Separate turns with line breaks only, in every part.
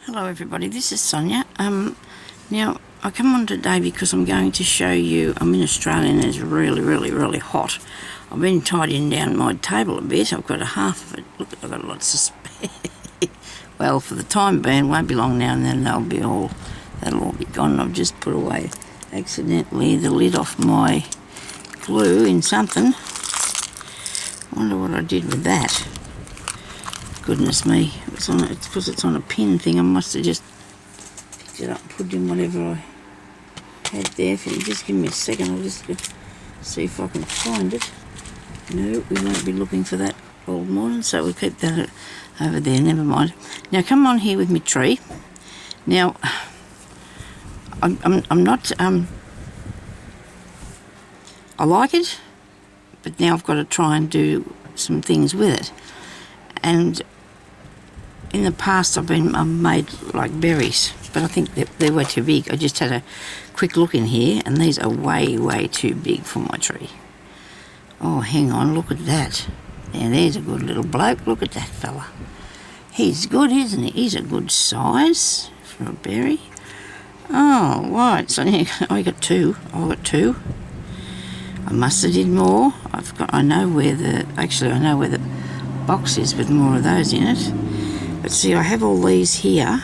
Hello everybody, this is Sonya. Now I come on today because I'm going to show you, I'm in Australia and it's really hot. I've been tidying down my table a bit. I've got a half of it. Look, I've got lots of spare. Well, for the time being, won't be long now and then that'll all be gone. I've just put away accidentally the lid off my glue in something. Wonder what I did with that. Goodness me, it's because it's on a pin thing. I must have just picked it up and put in whatever I had there. If you just give me a second, I'll just see if I can find it. No, we won't be looking for that all morning, so we'll keep that over there, never mind. Now come on here with my tree. Now, I'm not, I like it, but now I've got to try and do some things with it. And in the past I've made like berries, but I think they were too big. I just had a quick look in here and these are way too big for my tree. Oh, hang on, look at that. Now there's a good little bloke. Look at that fella. He's good, isn't he? He's a good size for a berry. Oh, right, so I got two. I must have did more. I know where the box is with more of those in it. But see, I have all these here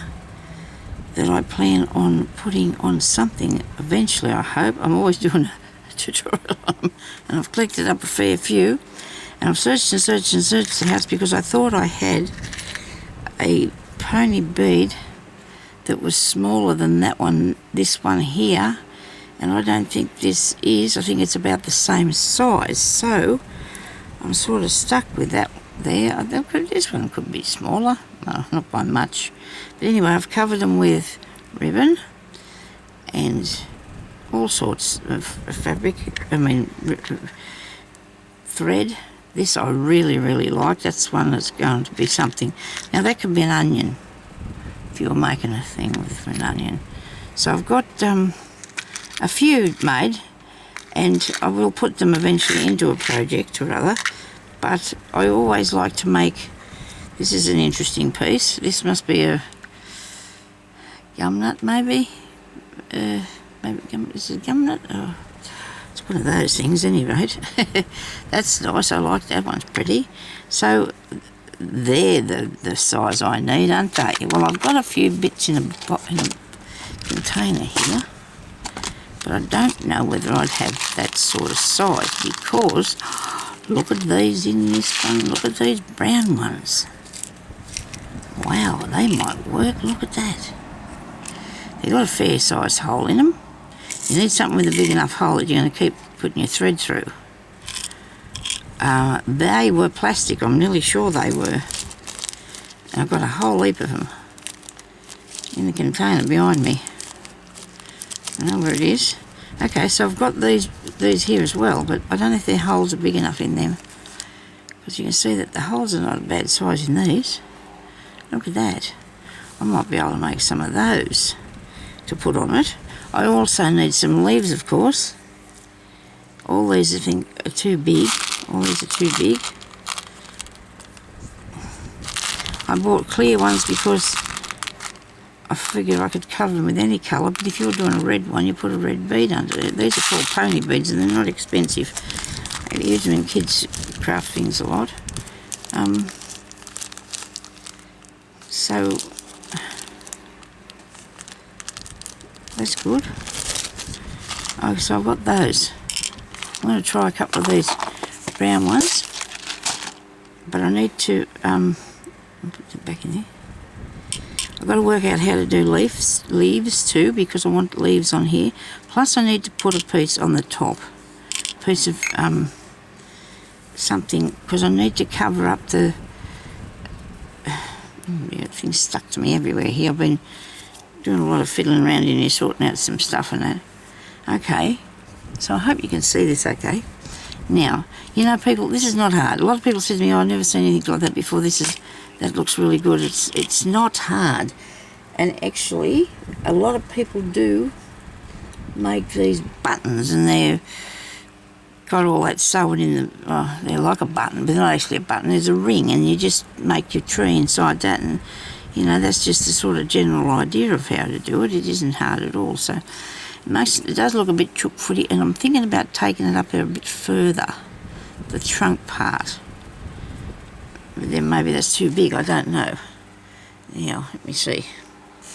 that I plan on putting on something eventually, I hope. I'm always doing a tutorial on them, and I've collected up a fair few. And I've searched the house because I thought I had a pony bead that was smaller than that one, this one here. And I don't think this is. I think it's about the same size. So I'm sort of stuck with that there. This one could be smaller. No, not by much. But anyway, I've covered them with ribbon and all sorts of fabric. Thread. This I really like. That's one that's going to be something. Now that could be an onion if you're making a thing with an onion. So I've got a few made, and I will put them eventually into a project or other. But I always like to make, this is an interesting piece. This must be a gum nut maybe. Is it gum nut? Oh, it's one of those things at any rate. That's nice, I like that, one's pretty. So they're the size I need, aren't they? Well, I've got a few bits in a container here, but I don't know whether I'd have that sort of size because look at these in this one. Look at these brown ones. Wow, they might work. Look at that. They've got a fair sized hole in them. You need something with a big enough hole that you're going to keep putting your thread through. They were plastic. I'm nearly sure they were. And I've got a whole heap of them in the container behind me. I know where it is. Okay, so I've got these here as well, but I don't know if their holes are big enough in them. Because you can see that the holes are not a bad size in these. Look at that. I might be able to make some of those to put on it. I also need some leaves, of course. All these I think are too big. All these are too big. I bought clear ones because I figured I could cover them with any colour, but if you're doing a red one, you put a red bead under it. These are called pony beads and they're not expensive. I use them in kids' craft things a lot. So that's good. Oh, so I've got those. I'm going to try a couple of these brown ones, but I need to I'll put it back in there. I've got to work out how to do leaves too, because I want leaves on here. Plus I need to put a piece on the top, a piece of something, because I need to cover up the things stuck to me everywhere here. I've been doing a lot of fiddling around in here, sorting out some stuff and that. Okay, so I hope you can see this okay. Now, you know people, this is not hard. A lot of people say to me, oh, I've never seen anything like that before. That looks really good. It's not hard. And actually, a lot of people do make these buttons and they've got all that sewn in them. They're like a button, but they're not actually a button. There's a ring and you just make your tree inside that and You know, that's just the sort of general idea of how to do it. It isn't hard at all. So it does look a bit chook footy, and I'm thinking about taking it up there a bit further, the trunk part. But then maybe that's too big, I don't know. Now, let me see.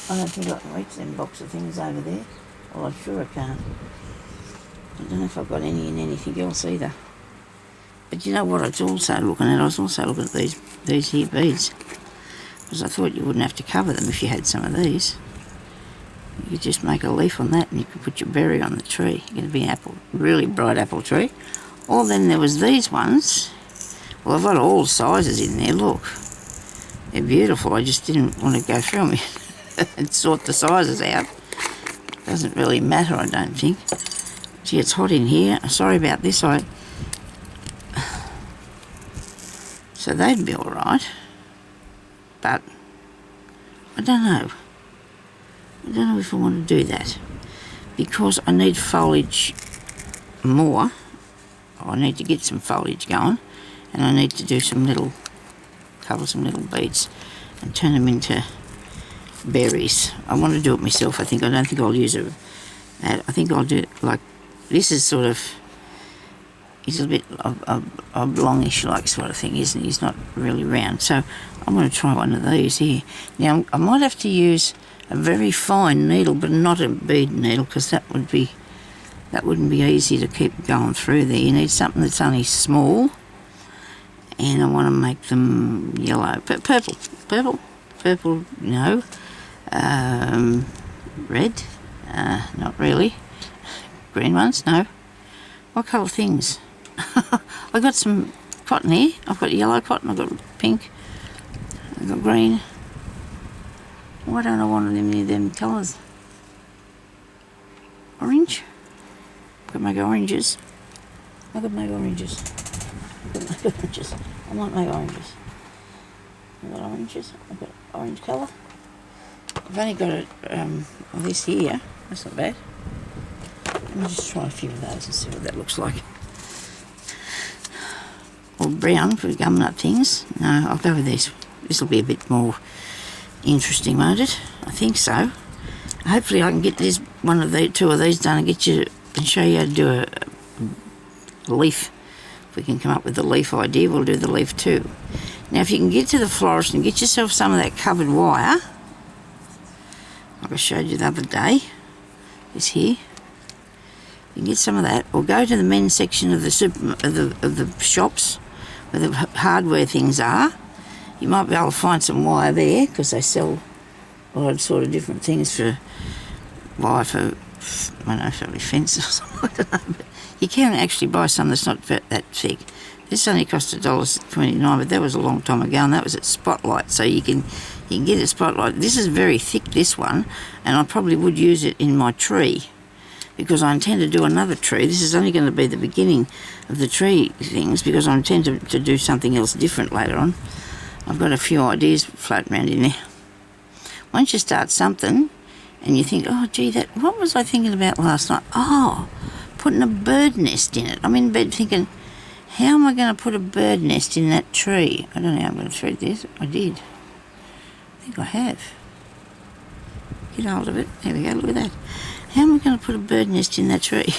I don't think I can reach them box of things over there. Well, I'm sure I can't. I don't know if I've got any in anything else either. But you know what I was also looking at? I was also looking at these here beads. Because I thought you wouldn't have to cover them if you had some of these. You could just make a leaf on that and you could put your berry on the tree. You're going to be an apple, really bright apple tree. Or then there was these ones. Well, I've got all sizes in there, look. They're beautiful. I just didn't want to go through them and sort the sizes out. Doesn't really matter, I don't think. Gee, it's hot in here. Sorry about this. So they'd be all right. But I don't know. I don't know if I want to do that. Because I need foliage more. I need to get some foliage going. And I need to do cover some little beads and turn them into berries. I want to do it myself, I think. I don't think I'll use that. I think I'll do it like, this is sort of, he's a bit oblongish like sort of thing, isn't he? He's not really round. So I'm going to try one of these here. Now, I might have to use a very fine needle, but not a bead needle, because that wouldn't be easy to keep going through there. You need something that's only small. And I want to make them yellow, purple, no, red, not really, green ones, no. What colour things? I've got some cotton here. I've got yellow cotton, I've got pink, I've got green. Why don't I want any of them colours? Orange? I could make oranges. I might make oranges. I've got oranges. I've got orange colour. I've only got this here. That's not bad. Let me just try a few of those and see what that looks like. Or brown for gumming up things. No, I'll go with this. This will be a bit more interesting, won't it? I think so. Hopefully I can get two of these done and show you how to do a leaf. If we can come up with the leaf idea, we'll do the leaf too. Now, if you can get to the florist and get yourself some of that covered wire, like I showed you the other day, this here, you can get some of that, or go to the men's section of the shops where the hardware things are. You might be able to find some wire there, because they sell a lot of sort of different things for wire for, I don't know, for fence or something, I don't know, but you can actually buy some that's not that thick. This only cost $1.29, but that was a long time ago, and that was at Spotlight. So you can get it at Spotlight. This is very thick, this one, and I probably would use it in my tree, because I intend to do another tree. This is only going to be the beginning of the tree things, because I intend to do something else different later on. I've got a few ideas floating around in there. Once you start something, and you think, oh, gee, what was I thinking about last night? Oh, putting a bird nest in it. I'm in bed thinking, how am I going to put a bird nest in that tree? I don't know how I'm going to thread this. I did. I think I have. Get hold of it. There we go, look at that. How am I going to put a bird nest in that tree?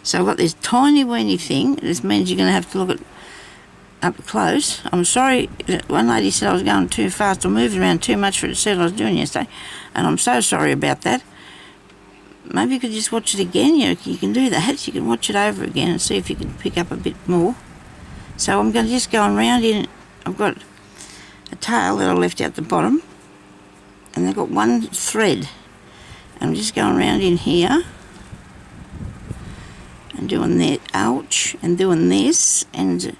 So I've got this tiny weeny thing. This means you're going to have to look at up close. I'm sorry, one lady said I was going too fast or moving around too much for it to see what I was doing yesterday, and I'm so sorry about that. Maybe you could just watch it again. You can do that. You can watch it over again and see if you can pick up a bit more. So I'm going to just go around in. I've got a tail that I left out the bottom, and I've got one thread. I'm just going around in here and doing that, ouch, and doing this, and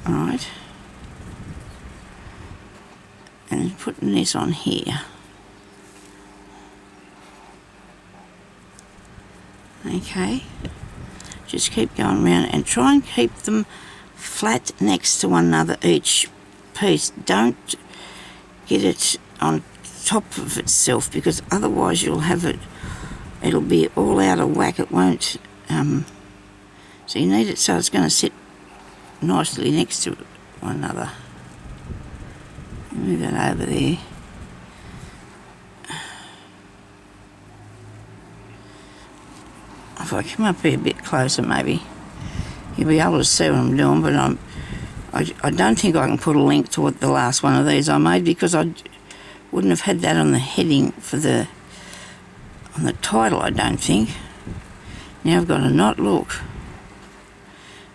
alright, and putting this on here. Okay, just keep going around and try and keep them flat next to one another, each piece. Don't get it on top of itself, because otherwise you'll have it'll be all out of whack. It won't, so you need it so it's going to sit nicely next to one another. Move that over there. If I come up here a bit closer, maybe you'll be able to see what I'm doing, but I don't think I can put a link to what the last one of these I made, because I wouldn't have had that on the heading on the title, I don't think. Now I've got a knot, look.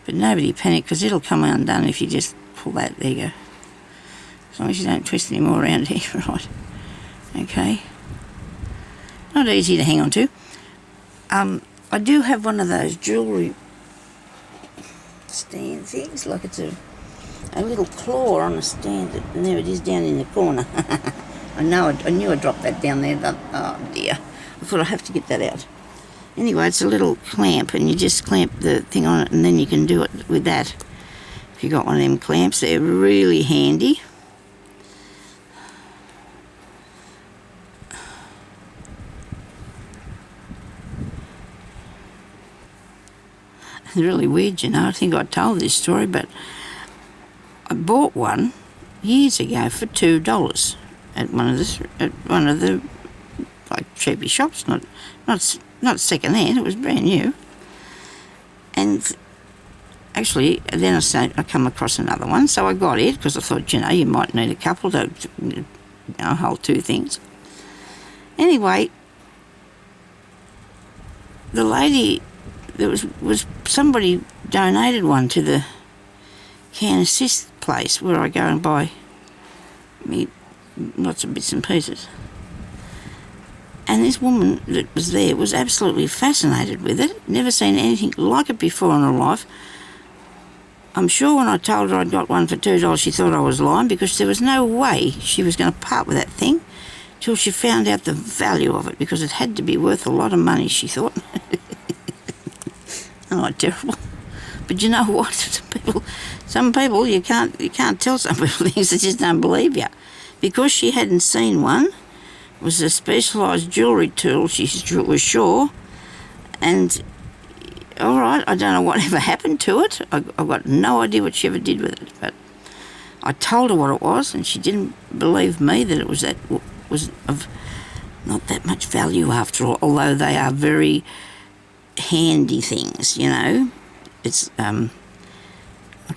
But nobody panic, because it'll come undone if you just pull that. There you go. As long as you don't twist any more around here, right? Okay. Not easy to hang on to. I do have one of those jewellery stand things, like it's a little claw on a stand, and there it is down in the corner. I knew I dropped that down there. Oh dear, I thought I'd have to get that out. Anyway, it's a little clamp, and you just clamp the thing on it, and then you can do it with that. If you got one of them clamps, they're really handy. It's really weird, you know. I think I told this story, but I bought one years ago for $2 at one of the like cheapy shops, not second hand. It was brand new. And actually, then I come across another one, so I got it because I thought, you know, you might need a couple to hold two things. Anyway, the lady, there was somebody donated one to the Can Assist place where I go and buy me lots of bits and pieces. And this woman that was there was absolutely fascinated with it. Never seen anything like it before in her life. I'm sure when I told her I'd got one for $2, she thought I was lying, because there was no way she was going to part with that thing till she found out the value of it, because it had to be worth a lot of money, she thought. Oh, terrible. But you know what? Some people you can't tell some people things, they just don't believe you. Because she hadn't seen one, it was a specialised jewellery tool, she was sure, and all right, I don't know whatever happened to it. I've got no idea what she ever did with it, but I told her what it was, and she didn't believe me that it was of not that much value after all, although they are very handy things, you know. It's like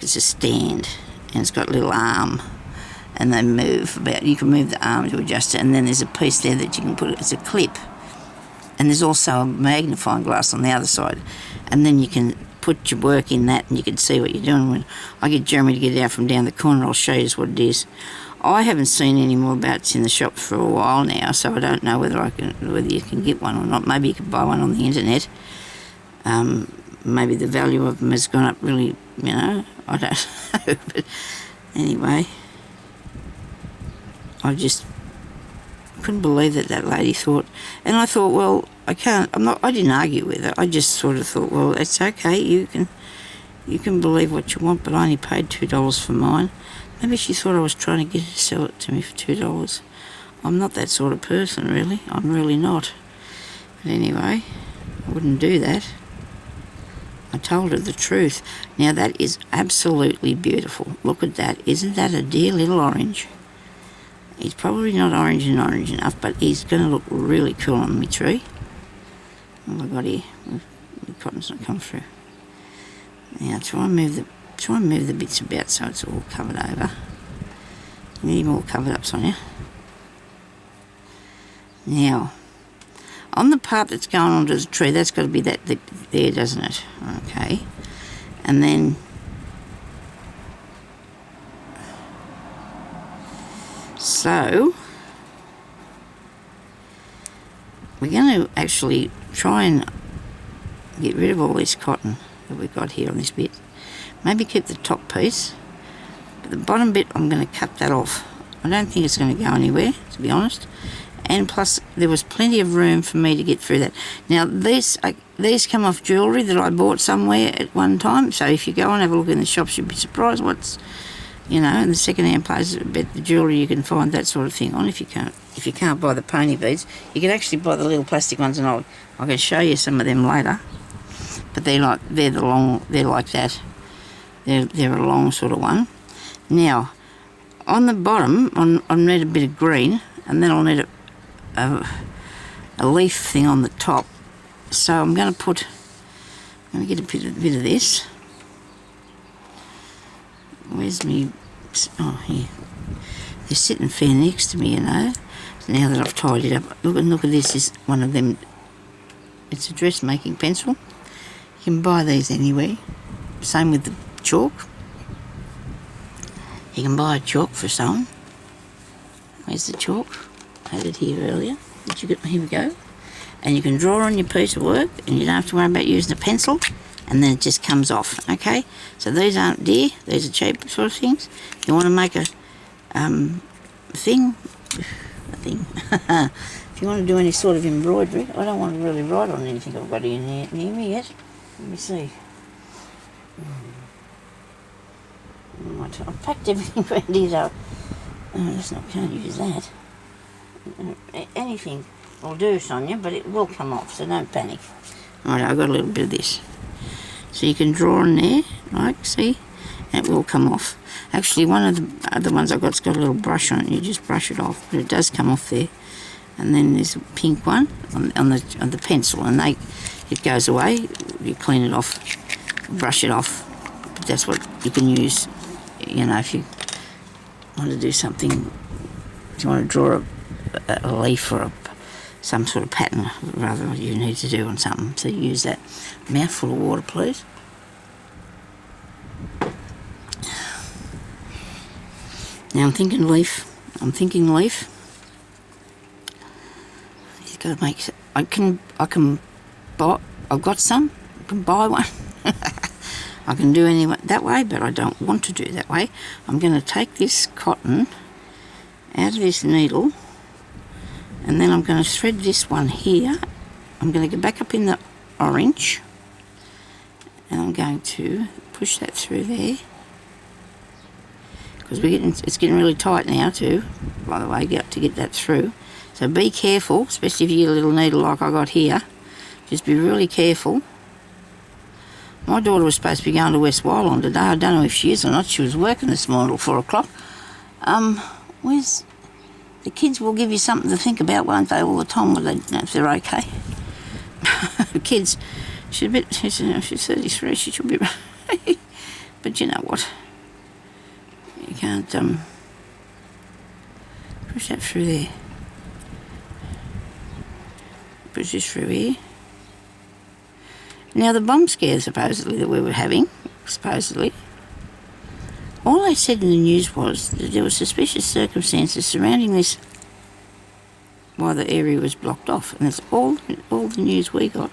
it's a stand, and it's got a little arm, and they move about. You can move the arm to adjust it, and then there's a piece there that you can put it as a clip, and there's also a magnifying glass on the other side, and then you can put your work in that, and you can see what you're doing. When I get Jeremy to get it out from down the corner, I'll show you what it is. I haven't seen any more about it in the shop for a while now, so I don't know whether you can get one or not. Maybe you can buy one on the internet. Maybe the value of them has gone up really, you know, I don't know. But anyway, I just couldn't believe that lady thought. And I thought, well, I didn't argue with her. I just sort of thought, well, it's okay, you can believe what you want, but I only paid $2 for mine. Maybe she thought I was trying to get her to sell it to me for $2. I'm not that sort of person, really. I'm really not. But anyway, I wouldn't do that. I told her the truth. Now that is absolutely beautiful. Look at that. Isn't that a dear little orange? He's probably not orange enough, but he's going to look really cool on my tree. What have I got here? The cotton's not come through. Now try and move the bits about so it's all covered over. You need more covered up, Sonya. Now, on the part that's going onto the tree, that's got to be that there, doesn't it? Okay. And then so we're going to actually try and get rid of all this cotton that we've got here on this bit. Maybe keep the top piece, but the bottom bit I'm going to cut that off. I don't think it's going to go anywhere, to be honest. And plus, there was plenty of room for me to get through that. Now, these come off jewellery that I bought somewhere at one time. So if you go and have a look in the shops, you'd be surprised what's, you know, in the second-hand places, the jewellery you can find that sort of thing on. If you can't buy the pony beads, you can actually buy the little plastic ones, and I can show you some of them later. But they're like that. They're a long sort of one. Now, on the bottom, I'll need a bit of green, and then I'll need a leaf thing on the top. So I'm going to get a bit of this. Where's me? Oh, here. They're sitting fair next to me, you know. Now that I've tied it up, look at this. Is one of them. It's a dressmaking pencil. You can buy these anywhere. Same with the chalk. You can buy a chalk for sewing. Where's the chalk? I had it here earlier. Here we go. And you can draw on your piece of work, and you don't have to worry about using a pencil, and then it just comes off, okay? So these aren't dear, these are cheap sort of things. You want to make a thing. If you want to do any sort of embroidery, I don't want to really write on anything I've got here near me yet. Let me see. I've packed everything around here though. Can't use that. Anything will do, Sonia, but it will come off, so don't panic. Alright, I've got a little bit of this. So you can draw on there, like, see? And it will come off. Actually, one of the other ones I've got's got a little brush on it, you just brush it off, but it does come off there. And then there's a pink one on the pencil, and it goes away. You clean it off, brush it off. But that's what you can use, you know, if you want to do something, if you want to draw a leaf or some sort of pattern, rather, you need to do on something. So you use that. Mouthful of water, please. Now I'm thinking leaf. You've got to make. I can buy. I've got some. I can buy one. I can do any that way, but I don't want to do it that way. I'm going to take this cotton out of this needle, and then I'm going to thread this one here. I'm going to go back up in the orange, and I'm going to push that through there, because it's getting really tight now too, by the way, to get that through. So be careful, especially if you get a little needle like I got here. Just be really careful. My daughter was supposed to be going to West Wyland today. I don't know if she is or not. She was working this morning till 4 o'clock. Where's... The kids will give you something to think about, won't they, all the time, when they know if they're okay. The kids, she's 33, she should be... But you know what? You can't push that through there. Push this through here. Now the bomb scare supposedly that we were having, all they said in the news was that there were suspicious circumstances surrounding this while the area was blocked off, and that's all the news we got.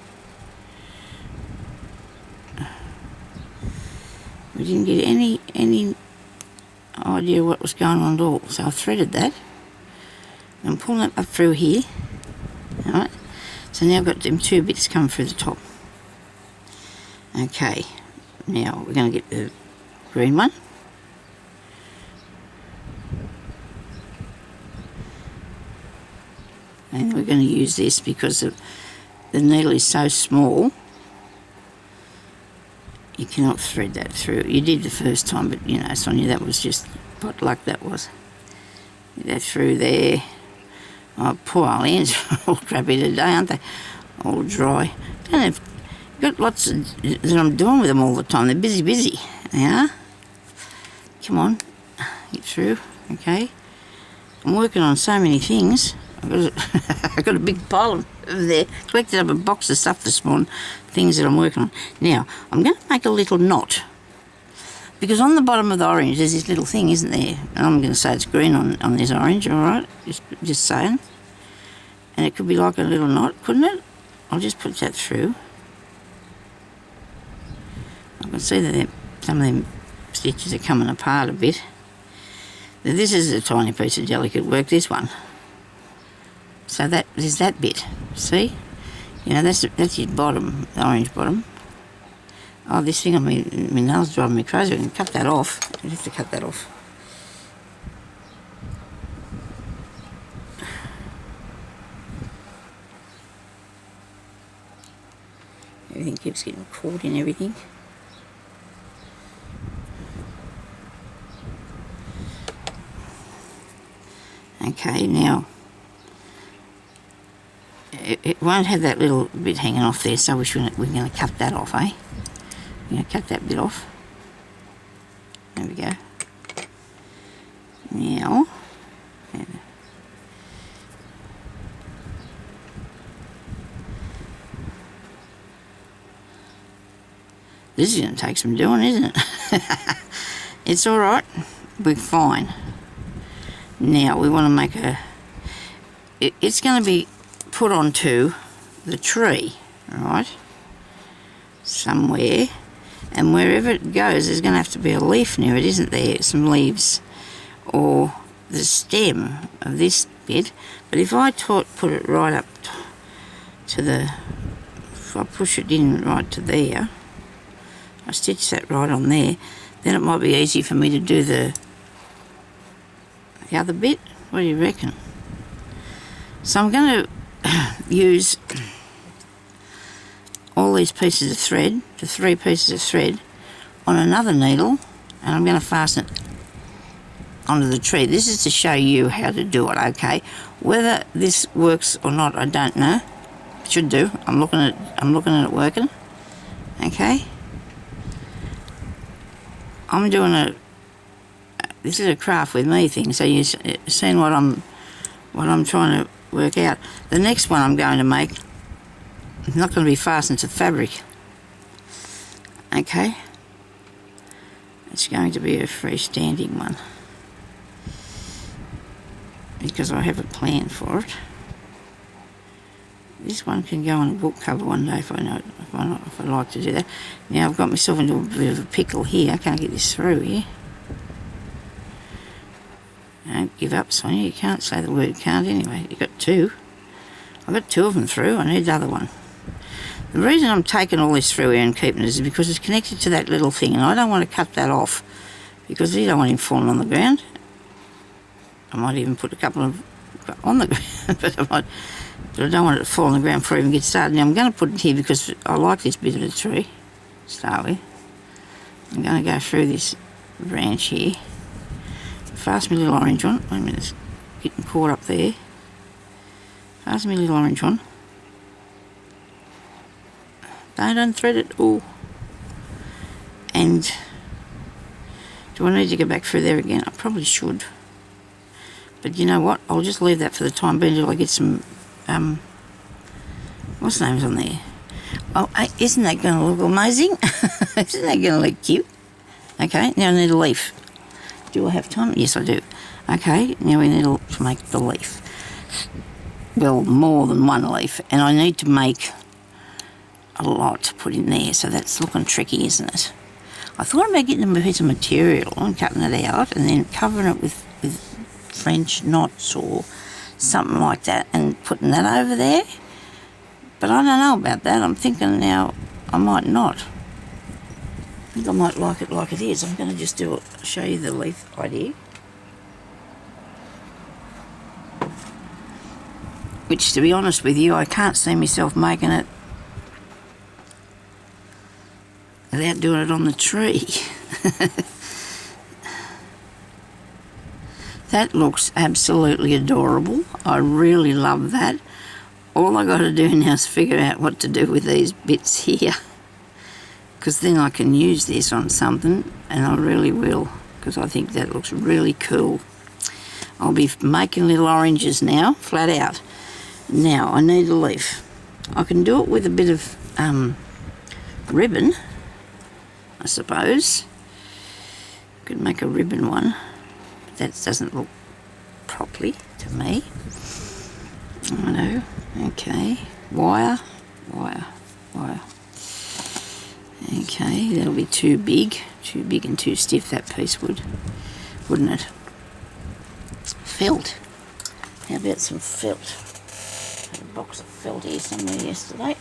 We didn't get any idea what was going on at all, so I threaded that. I'm pulling it up through here. Alright, so now I've got them two bits coming through the top. Okay, now we're going to get the green one. And we're going to use this because the needle is so small, you cannot thread that through. You did the first time, but you know, Sonia, that was just what luck that was. Get that through there. Oh, poor old hands are all crappy today, aren't they? All dry. Got lots that I'm doing with them all the time. They're busy. They are. Come on, get through. Okay. I'm working on so many things. I've got a big pile of there. Collected up a box of stuff this morning. Things that I'm working on. Now I'm going to make a little knot, because on the bottom of the orange there's this little thing, isn't there? And I'm going to say it's green on this orange. All right. Just saying. And it could be like a little knot, couldn't it? I'll just put that through. I can see that some of them stitches are coming apart a bit. Now, this is a tiny piece of delicate work, this one. So there's that bit, see? You know, that's your bottom, the orange bottom. Oh, this thing, my nails driving me crazy. I can cut that off. I have to cut that off. Everything keeps getting caught in everything. Okay, now it won't have that little bit hanging off there, so we're going to cut that off, eh? We're going to cut that bit off. There we go. Now, this is going to take some doing, isn't it? It's all right. We're fine. Now, we want to make it's going to be put onto the tree, all right? Somewhere. And wherever it goes, there's going to have to be a leaf near it, isn't there? Some leaves. Or the stem of this bit. But if I put it right up to if I push it in right to there, I stitch that right on there, then it might be easy for me to do the other bit. What do you reckon? So I'm going to use all these pieces of thread, the 3 pieces of thread, on another needle, and I'm going to fasten it onto the tree. This is to show you how to do it, okay? Whether this works or not, I don't know. It should do. I'm looking at it working. Okay. I'm doing this is a craft with me thing, so you've seen what I'm trying to work out. The next one I'm going to make is not going to be fastened to fabric. Okay. It's going to be a freestanding one, because I have a plan for it. This one can go on a book cover one day if I like to do that. Now I've got myself into a bit of a pickle here. I can't get this through here. Don't give up, Sonya. You can't say the word can't anyway. You've got 2. I've got 2 of them through. I need the other one. The reason I'm taking all this through here and keeping it is because it's connected to that little thing, and I don't want to cut that off because you don't want him falling on the ground. I might even put a couple of on the ground, but I don't want it to fall on the ground before I even get started. Now I'm going to put it here because I like this bit of the tree to start with. I'm going to go through this branch here. Fasten my little orange on. Wait a minute, it's getting caught up there. Fasten my little orange on. Don't unthread it all. And do I need to go back through there again? I probably should. But you know what? I'll just leave that for the time being until I get some, what's the names on there? Oh, isn't that going to look amazing? Isn't that going to look cute? Okay, now I need a leaf. Do I have time? Yes, I do. Okay, now we need to make the leaf. Well, more than one leaf. And I need to make a lot to put in there, so that's looking tricky, isn't it? I thought about getting a piece of material and cutting it out and then covering it with French knots or something like that and putting that over there. But I don't know about that. I'm thinking now I might not. I think I might like it like it is. I'm going to just show you the leaf idea. Which, to be honest with you, I can't see myself making it without doing it on the tree. That looks absolutely adorable. I really love that. All I got to do now is figure out what to do with these bits here, because then I can use this on something, and I really will, because I think that looks really cool. I'll be making little oranges now, flat out. Now I need a leaf. I can do it with a bit of ribbon, I suppose. I could make a ribbon one, but that doesn't look properly to me. I know. Okay, wire. Okay, that'll be too big and too stiff, that piece wouldn't it? Felt. How about some felt? I had a box of felt here somewhere yesterday.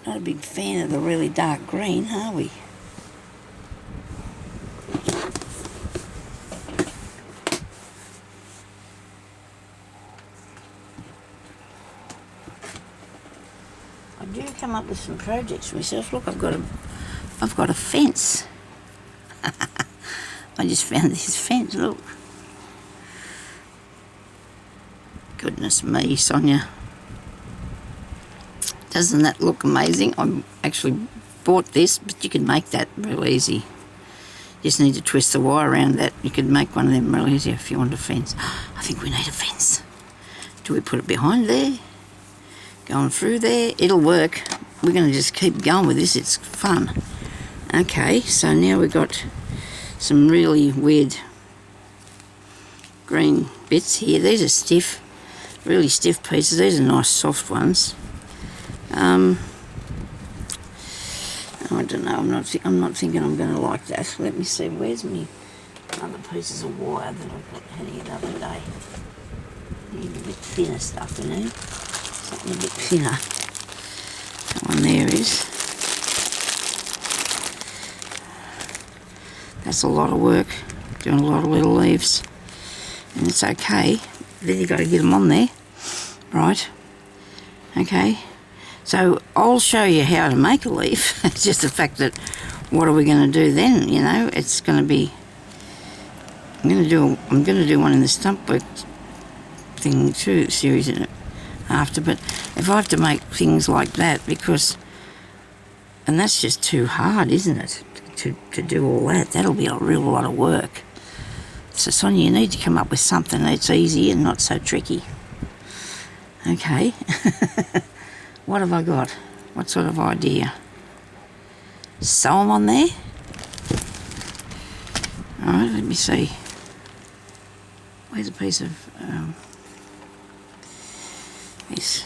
Not a big fan of the really dark green, are we? with some projects myself. Look, I've got a fence. I just found this fence, look. Goodness me, Sonya. Doesn't that look amazing? I actually bought this, but you can make that real easy. You just need to twist the wire around that. You could make one of them real easy if you want a fence. I think we need a fence. Do we put it behind there? Going through there? It'll work. We're going to just keep going with this. It's fun. Okay, so now we've got some really weird green bits here. These are stiff, really stiff pieces. These are nice soft ones. I don't know. I'm not thinking I'm going to like that. Let me see. Where's me other pieces of wire that I've got hanging the other day? Need a bit thinner stuff, you know. Something a bit thinner. That one there is. That's a lot of work. Doing a lot of little leaves, and it's okay. Then you got to get them on there, right? Okay. So I'll show you how to make a leaf. It's just the fact that what are we going to do then? You know, it's going to be. I'm going to do one in the stump work thing too, series in it after. But if I have to make things like that, and that's just too hard, isn't it? To do all that, that'll be a real lot of work. So Sonya, you need to come up with something that's easy and not so tricky. Okay. What have I got? What sort of idea? Sew them on there? Alright, let me see. Where's a piece of this?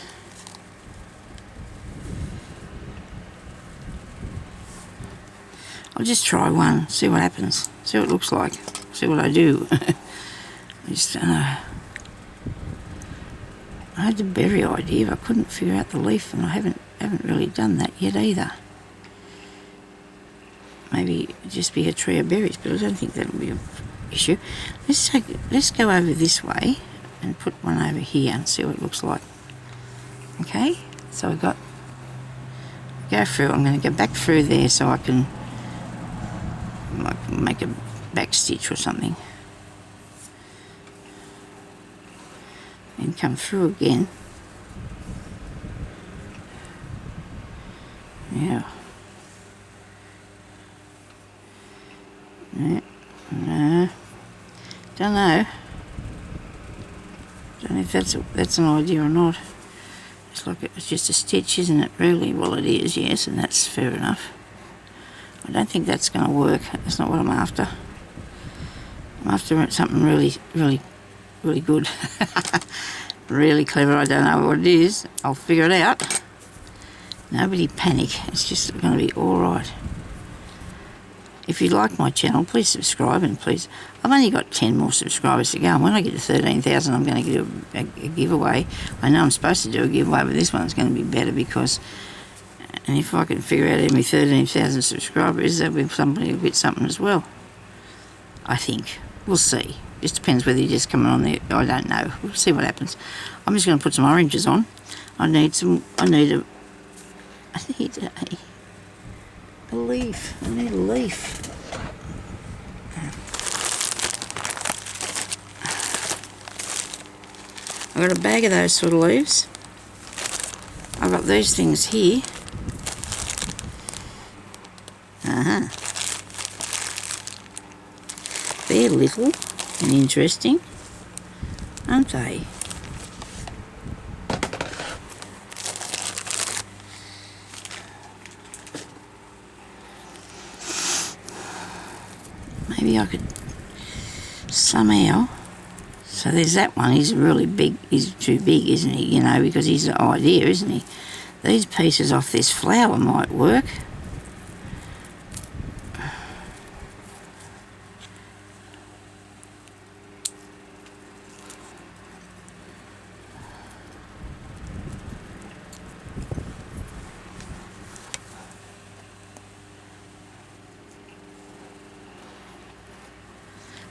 I'll just try one, see what happens, see what it looks like, see what I do. I just don't know. I had the berry idea, but I couldn't figure out the leaf, and I haven't really done that yet either. Maybe it'd just be a tree of berries, but I don't think that'll be an issue. Let's go over this way and put one over here and see what it looks like. Okay, so we've got go through. I'm going to go back through there so I can make a back stitch or something. And come through again. Yeah. No. Don't know. Don't know if that's an idea or not. It's just a stitch, isn't it? Really? Well, it is, yes, and that's fair enough. I don't think that's going to work. That's not what I'm after. I'm after something really, really, really good. Really clever. I don't know what it is. I'll figure it out. Nobody panic. It's just going to be all right. If you like my channel, please subscribe, and please. I've only got 10 more subscribers to go, and when I get to 13,000, I'm going to do a giveaway. I know I'm supposed to do a giveaway, but this one's going to be better because. And if I can figure out every 13,000 subscribers, there'll be somebody who'll get something as well. I think. We'll see. Just depends whether you're just coming on there. I don't know. We'll see what happens. I'm just going to put some oranges on. I need a leaf. I need a leaf. I've got a bag of those sort of leaves. I've got these things here. They're little and interesting, aren't they? Maybe I could somehow. So there's that one. He's really big. He's too big, isn't he? You know, because he's the idea, isn't he? These pieces off this flower might work.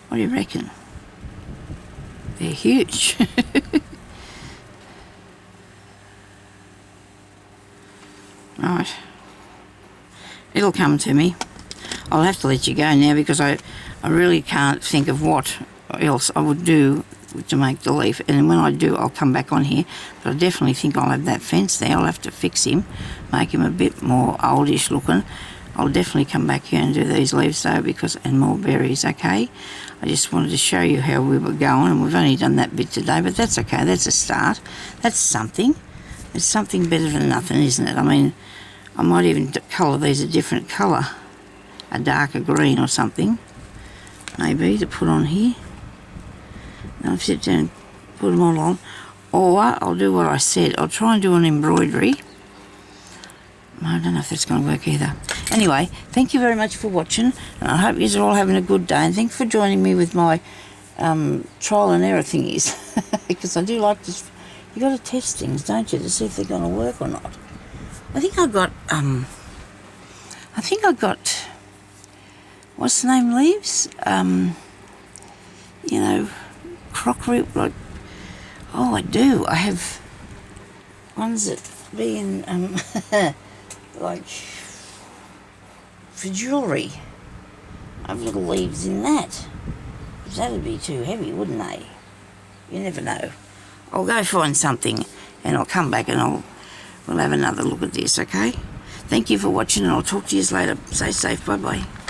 What do you reckon? They're huge. Right. it'll come to me. I'll have to let you go now because I really can't think of what else I would do to make the leaf, and when I do I'll come back on here, but I definitely think I'll have that fence there. I'll have to fix him, make him a bit more oldish looking. I'll definitely come back here and do these leaves though, and more berries, okay? I just wanted to show you how we were going, and we've only done that bit today, but that's okay, that's a start. That's something. It's something better than nothing, isn't it? I mean, I might even colour these a different colour, a darker green or something, maybe, to put on here. I'll sit down and put them all on. Or I'll do what I said. I'll try and do an embroidery. I don't know if that's going to work either. Anyway, thank you very much for watching. And I hope you're all having a good day. And thanks for joining me with my trial and error thingies. Because I do like this. You got to test things, don't you, to see if they're going to work or not. I think I got what's the name, leaves? You know, crockery, like, oh, I do. I have ones that be in, like, for jewellery. I have little leaves in that. That'd be too heavy, wouldn't they? You never know. I'll go find something and I'll come back and we'll have another look at this, okay? Thank you for watching, and I'll talk to you later. Stay safe. Bye-bye.